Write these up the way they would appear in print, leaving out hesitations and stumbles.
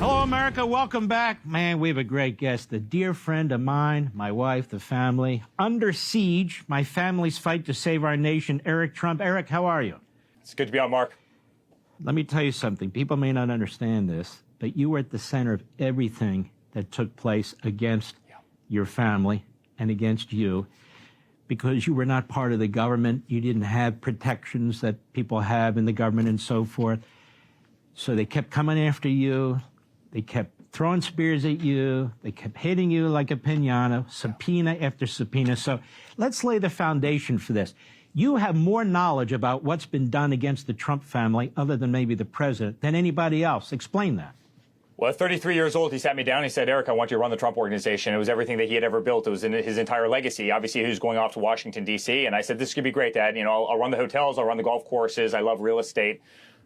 Hello, America. Welcome back. Man, we have a great guest, a dear friend of mine, my wife, the family. Under siege, my family's fight to save our nation, Eric Trump. Eric, how are you? It's good to be on, Mark. Let me tell you something. People may not understand this, but you were at the center of everything that took place against your family and against you because you were not part of the government. You didn't have protections that people have in the government and so forth. So they kept coming after you. They kept throwing spears at you. They kept hitting you like a piñata, subpoena after subpoena. So let's lay the foundation for this. You have more knowledge about what's been done against the Trump family, other than maybe the president, than anybody else. Explain that. Well, at 33 years old, he sat me down. He said, Eric, I want you to run the Trump organization. It was everything that he had ever built. It was in his entire legacy. Obviously, he was going off to Washington, D.C. And I said, this could be great, Dad. You know, I'll run the hotels. I'll run the golf courses. I love real estate.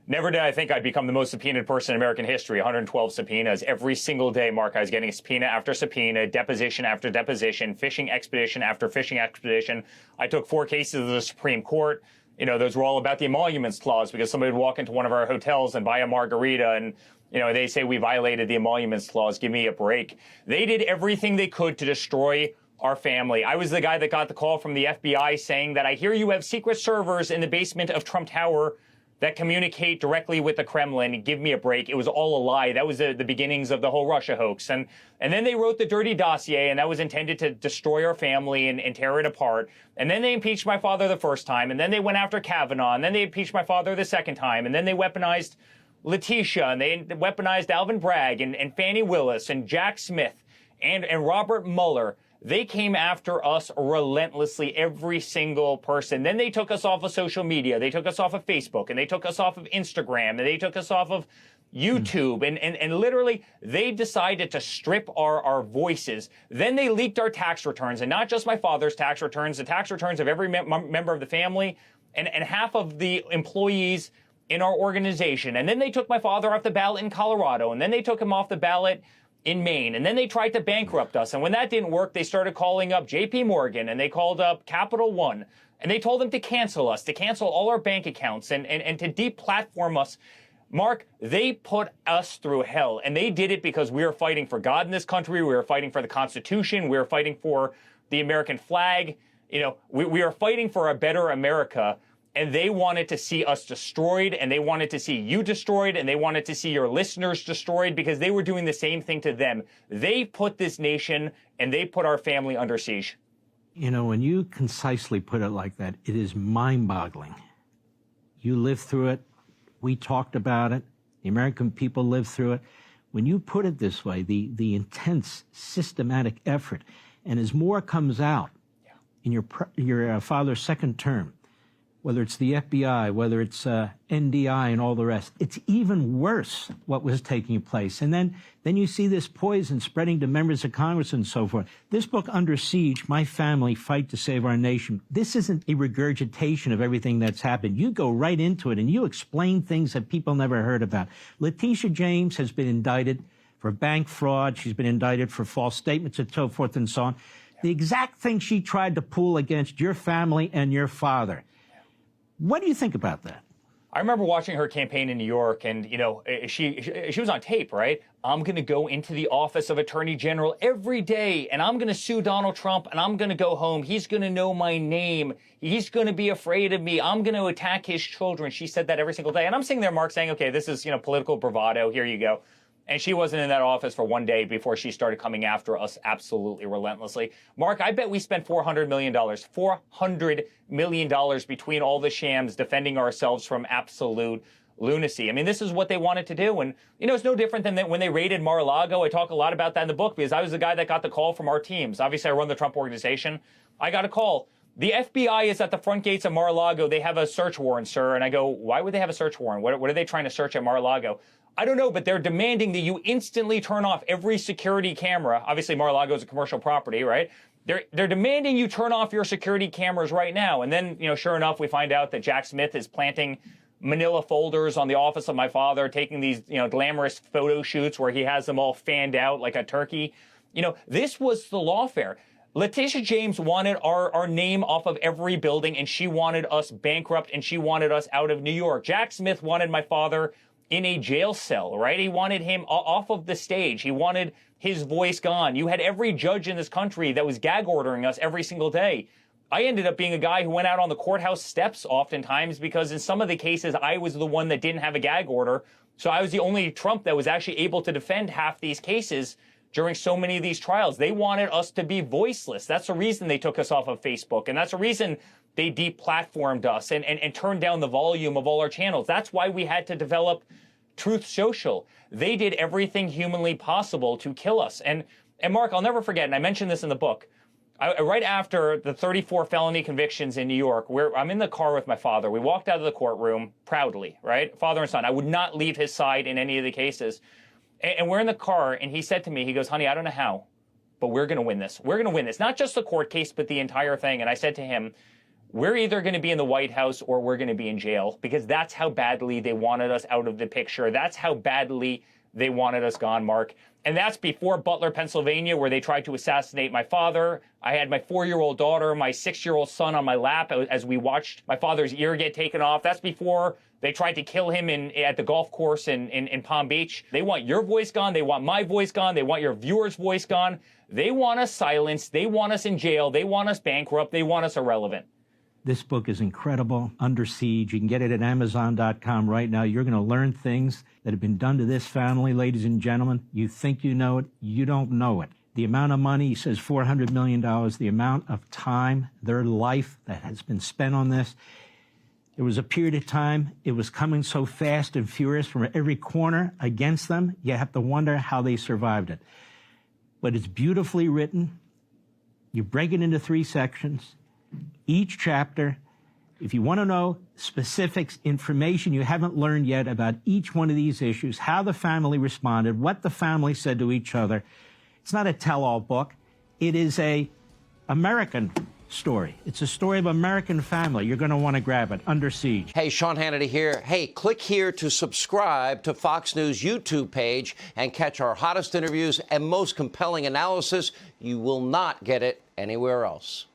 Never did I think I'd become the most subpoenaed person in American history. 112 subpoenas. Every single day, Mark, I was getting subpoena after subpoena, deposition after deposition, fishing expedition after fishing expedition. I took 4 cases to the Supreme Court. You know, those were all about the emoluments clause because somebody would walk into one of our hotels and buy a margarita and, you know, they say we violated the emoluments clause. Give me a break. They did everything they could to destroy our family. I was the guy that got the call from the FBI saying that I hear you have secret servers in the basement of Trump Tower that communicate directly with the Kremlin. Give me a break. It was all a lie. That was the beginnings of the whole Russia hoax. And then they wrote the dirty dossier, and that was intended to destroy our family and tear it apart. And then they impeached my father the first time, and then they went after Kavanaugh, and then they impeached my father the second time, and then they weaponized Letitia, and they weaponized Alvin Bragg and Fannie Willis and Jack Smith and Robert Mueller. They came after us relentlessly, every single person. Then they took us off of social media. They took us off of Facebook, and they took us off of Instagram, and they took us off of YouTube, and literally they decided to strip our voices. Then they leaked our tax returns, and not just my father's tax returns, the tax returns of every member of the family and half of the employees in our organization. And then they took my father off the ballot in Colorado, and then they took him off the ballot in Maine. And then they tried to bankrupt us. And when that didn't work, they started calling up J.P. Morgan, and they called up Capital One, and they told them to cancel us, to cancel all our bank accounts and to deplatform us. Mark, they put us through hell, and they did it because we were fighting for God in this country. We were fighting for the Constitution. We were fighting for the American flag. You know, we are fighting for a better America. And they wanted to see us destroyed, and they wanted to see you destroyed, and they wanted to see your listeners destroyed because they were doing the same thing to them. They put this nation and they put our family under siege. You know, when you concisely put it like that, it is mind-boggling. You lived through it. We talked about it. The American people lived through it. When you put it this way, the intense, systematic effort, and as more comes out in your father's second term, whether it's the FBI, whether it's NDI and all the rest, it's even worse what was taking place. And then you see this poison spreading to members of Congress and so forth. This book, Under Siege, My Family Fight to Save Our Nation, this isn't a regurgitation of everything that's happened. You go right into it and you explain things that people never heard about. Letitia James has been indicted for bank fraud. She's been indicted for false statements and so forth and so on. The exact thing she tried to pull against your family and your father. What do you think about that? I remember watching her campaign in New York, and, you know, she was on tape, right? I'm going to go into the office of Attorney General every day, and I'm going to sue Donald Trump, and I'm going to go home. He's going to know my name. He's going to be afraid of me. I'm going to attack his children. She said that every single day. And I'm sitting there, Mark, saying, okay, this is, you know, political bravado. Here you go. And she wasn't in that office for one day before she started coming after us absolutely relentlessly. Mark, I bet we spent $400 million, $400 million between all the shams defending ourselves from absolute lunacy. I mean, this is what they wanted to do. And, you know, it's no different than when they raided Mar-a-Lago. I talk a lot about that in the book because I was the guy that got the call from our teams. Obviously, I run the Trump organization. I got a call. The FBI is at the front gates of Mar-a-Lago. They have a search warrant, sir. And I go, why would they have a search warrant? What are they trying to search at Mar-a-Lago? I don't know, but they're demanding that you instantly turn off every security camera. Obviously, Mar-a-Lago is a commercial property, right? They're demanding you turn off your security cameras right now. And then, you know, sure enough, we find out that Jack Smith is planting manila folders on the office of my father, taking these, you know, glamorous photo shoots where he has them all fanned out like a turkey. You know, this was the lawfare. Letitia James wanted our name off of every building, and she wanted us bankrupt, and she wanted us out of New York. Jack Smith wanted my father in a jail cell, right? He wanted him off of the stage. He wanted his voice gone. You had every judge in this country that was gag ordering us every single day. I ended up being a guy who went out on the courthouse steps oftentimes because in some of the cases, I was the one that didn't have a gag order. So I was the only Trump that was actually able to defend half these cases during so many of these trials. They wanted us to be voiceless. That's the reason they took us off of Facebook. And that's the reason they deplatformed us and turned down the volume of all our channels. That's why we had to develop Truth Social. They did everything humanly possible to kill us. And Mark, I'll never forget, and I mentioned this in the book, right after the 34 felony convictions in New York, where I'm in the car with my father. We walked out of the courtroom proudly, right? Father and son. I would not leave his side in any of the cases. And we're in the car, and he said to me, he goes, honey, I don't know how, but we're going to win this. We're going to win this. Not just the court case, but the entire thing. And I said to him, we're either going to be in the White House or we're going to be in jail, because that's how badly they wanted us out of the picture. That's how badly they wanted us gone, Mark. And that's before Butler, Pennsylvania, where they tried to assassinate my father. I had my 4-year-old daughter, my 6-year-old son on my lap as we watched my father's ear get taken off. That's before they tried to kill him at the golf course in Palm Beach. They want your voice gone. They want my voice gone. They want your viewers' voice gone. They want us silenced. They want us in jail. They want us bankrupt. They want us irrelevant. This book is incredible, Under Siege. You can get it at Amazon.com right now. You're going to learn things that have been done to this family, ladies and gentlemen. You think you know it. You don't know it. The amount of money, he says $400 million, the amount of time, their life that has been spent on this. There was a period of time, it was coming so fast and furious from every corner against them. You have to wonder how they survived it. But it's beautifully written. You break it into 3 sections. Each chapter, if you want to know specifics, information you haven't learned yet about each one of these issues, how the family responded, what the family said to each other, it's not a tell-all book. It is a American story. It's a story of American family. You're going to want to grab it. Under Siege. Hey, Sean Hannity here. Hey, click here to subscribe to Fox News YouTube page and catch our hottest interviews and most compelling analysis. You will not get it anywhere else.